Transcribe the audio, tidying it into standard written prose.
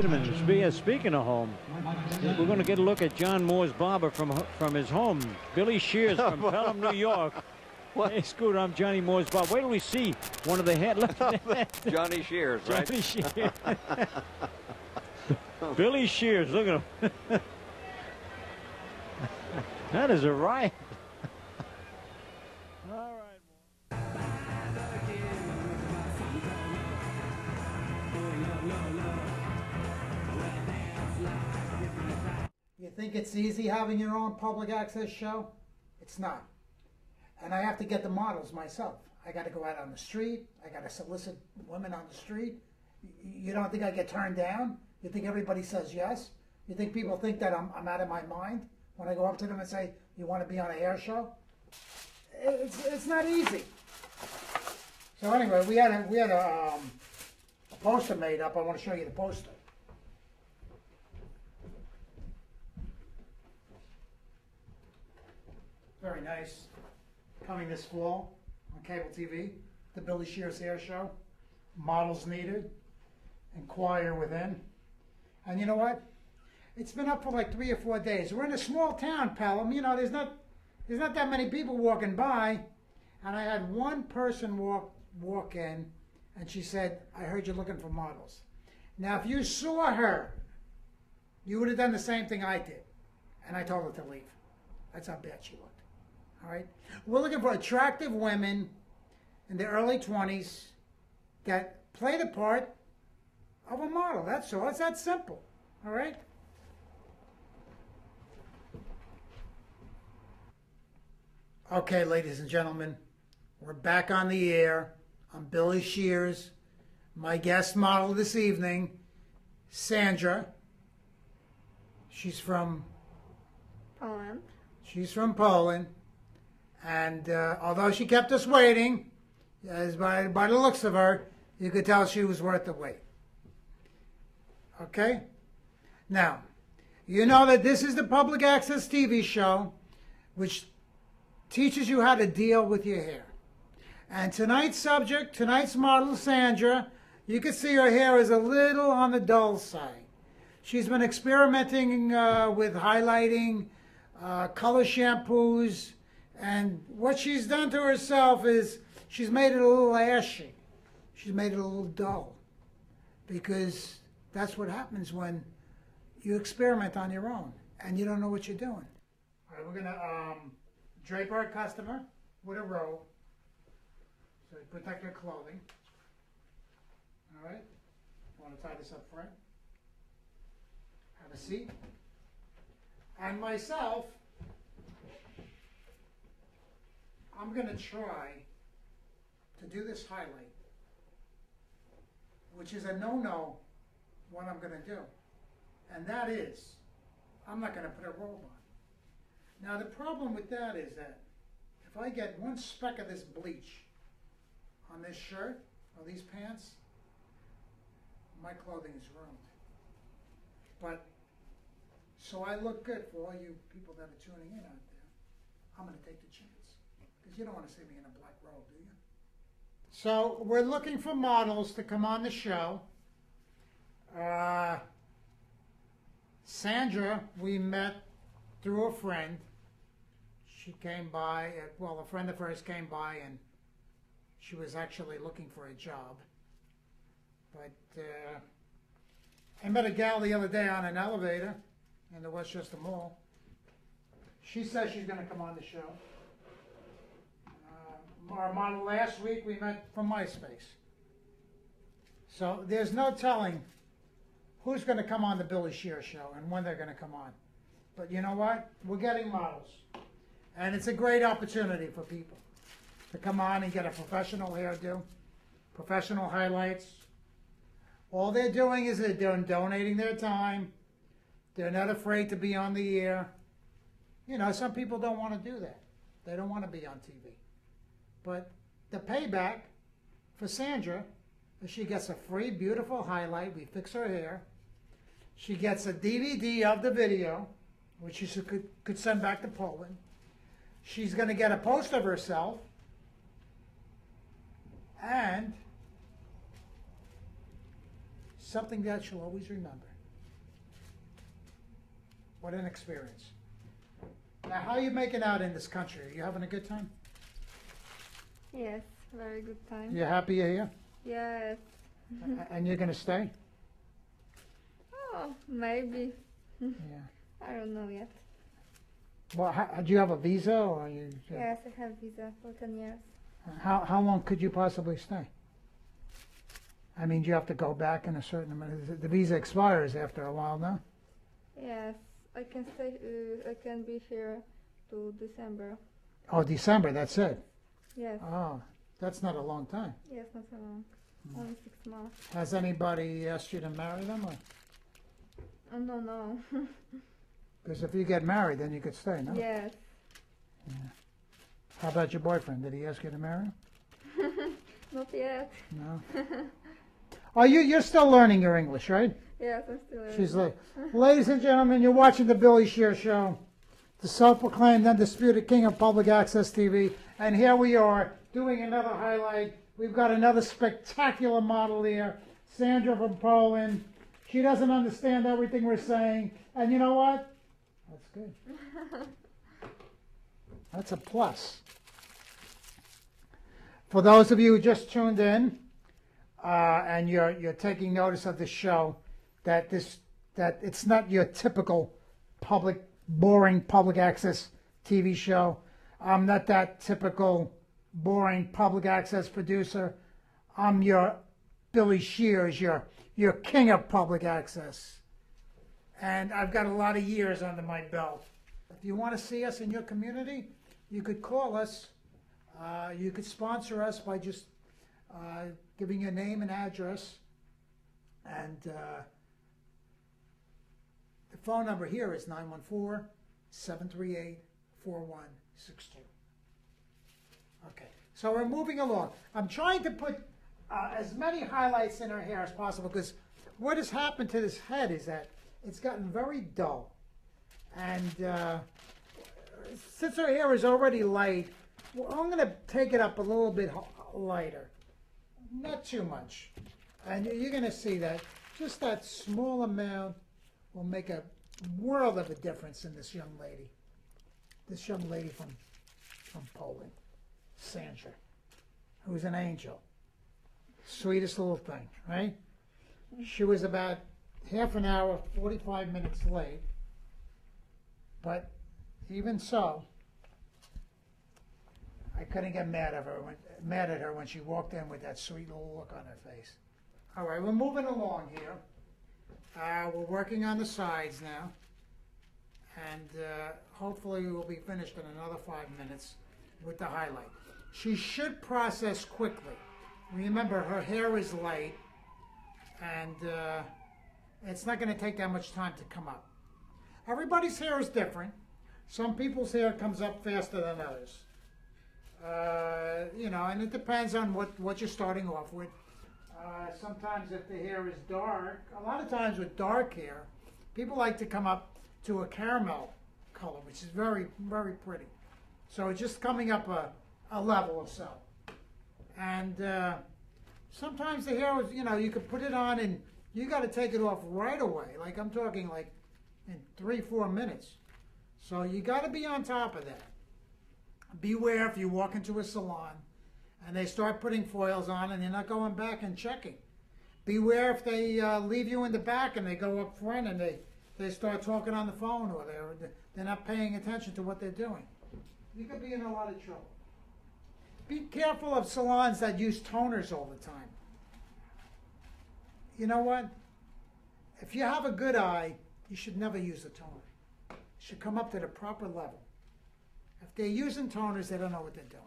Speaking of home, we're going to get a look at John Moore's barber from his home. Billy Shears from Pelham, New York. What? Hey, Scooter, I'm Johnny Moore's barber. Wait till we see one of the head. Look at that. Johnny Shears, right? Johnny Shears. Billy Shears, look at him. That is a riot. All right. You think it's easy having your own public access show? It's not. And I have to get the models myself. I got to go out on the street. I got to solicit women on the street. You don't think I get turned down? You think everybody says yes? You think people think that I'm out of my mind when I go up to them and say, you want to be on a hair show? It's not easy. So anyway, we had a poster made up. I want to show you the poster. Very nice. Coming this fall on cable TV, the Billy Shears Hair Show. Models needed. Inquire within. And you know what? It's been up for like 3 or 4 days. We're in a small town, Pelham. You know, there's not that many people walking by. And I had one person walk in, and she said, "I heard you're looking for models." Now, if you saw her, you would have done the same thing I did. And I told her to leave. That's how bad she looked. All right? We're looking for attractive women in the early 20s that play the part of a model. That's all. It's that simple. All right? Okay, ladies and gentlemen, we're back on the air. I'm Billy Shears. My guest model this evening, Sandra. She's from Poland. She's from Poland. And although she kept us waiting, as by the looks of her, you could tell she was worth the wait. Okay? Now, you know that this is the public access TV show which teaches you how to deal with your hair. And tonight's subject, tonight's model, Sandra, you can see her hair is a little on the dull side. She's been experimenting with highlighting, color shampoos, and what she's done to herself is she's made it a little ashy. She's made it a little dull. Because that's what happens when you experiment on your own and you don't know what you're doing. All right, we're going to drape our customer with a robe so you protect her clothing. All right? I want to tie this up front. Have a seat. And myself, I'm going to try to do this highlight, which is a no-no what I'm going to do. And that is, I'm not going to put a robe on. Now the problem with that is that if I get one speck of this bleach on this shirt or these pants, my clothing is ruined. But so I look good for all you people that are tuning in out there, I'm going to take the chance. Because you don't want to see me in a black robe, do you? So we're looking for models to come on the show. Sandra, we met through a friend. She came by, well, a friend of hers came by and she was actually looking for a job. But I met a gal the other day on an elevator in the Westchester Mall. She says she's going to come on the show. Our model last week we met from MySpace. So there's no telling who's going to come on the Billy Shears show and when they're going to come on. But you know what? We're getting models. And it's a great opportunity for people to come on and get a professional hairdo, professional highlights. All they're doing is they're donating their time. They're not afraid to be on the air. You know, some people don't want to do that. They don't want to be on TV. But the payback for Sandra is she gets a free, beautiful highlight. We fix her hair. She gets a DVD of the video, which she could send back to Poland. She's going to get a poster of herself. And something that she'll always remember. What an experience. Now, how are you making out in this country? Are you having a good time? Yes, very good time. You happy you're here? Yes. And you're going to stay? Oh, maybe. Yeah. I don't know yet. Well, do you have a visa or you? Yes, I have visa for 10 years. How long could you possibly stay? I mean, do you have to go back in a certain amount? The visa expires after a while, no? Yes, I can stay. I can be here to December. Oh, December, that's it? Yes. Oh, that's not a long time. Yes, not so long. Only 6 months. Has anybody asked you to marry them? Or? Oh, no. Because if you get married, then you could stay, no? Yes. Yeah. How about your boyfriend? Did he ask you to marry him? Not yet. No. Oh, you're still learning your English, right? Yes, I'm still learning. She's like, ladies and gentlemen, you're watching the Billy Shears Show, the self-proclaimed undisputed king of public access TV, and here we are doing another highlight. We've got another spectacular model here, Sandra from Poland. She doesn't understand everything we're saying, and you know what? That's good. That's a plus. For those of you who just tuned in, and you're taking notice of the show, that it's not your typical boring public access TV show. I'm not that typical boring public access producer. I'm your Billy Shears, your king of public access. And I've got a lot of years under my belt. If you want to see us in your community, you could call us. You could sponsor us by just giving your name and address. And the phone number here is 914-738-4162. Okay, so we're moving along. I'm trying to put as many highlights in her hair as possible, because what has happened to this head is that it's gotten very dull. And since her hair is already light, well, I'm going to take it up a little bit lighter. Not too much. And you're going to see that just that small amount will make a world of a difference in this young lady. This young lady from Poland, Sandra, who's an angel. Sweetest little thing, right? She was about half an hour, 45 minutes late. But even so, I couldn't get mad at her when she walked in with that sweet little look on her face. All right, we're moving along here. We're working on the sides now, and hopefully we'll be finished in another 5 minutes with the highlight. She should process quickly. Remember, her hair is light, and it's not going to take that much time to come up. Everybody's hair is different. Some people's hair comes up faster than others. You know, and it depends on what you're starting off with. Sometimes if the hair is dark, a lot of times with dark hair, people like to come up to a caramel color, which is very, very pretty. So it's just coming up a level or so. And sometimes the hair is, you know, you could put it on and you got to take it off right away. Like I'm talking like in 3-4 minutes. So you got to be on top of that. Beware if you walk into a salon and they start putting foils on and you're not going back and checking. Beware if they leave you in the back and they go up front and they start talking on the phone, or they're not paying attention to what they're doing. You could be in a lot of trouble. Be careful of salons that use toners all the time. You know what? If you have a good eye, you should never use a toner. It should come up to the proper level. If they're using toners, they don't know what they're doing.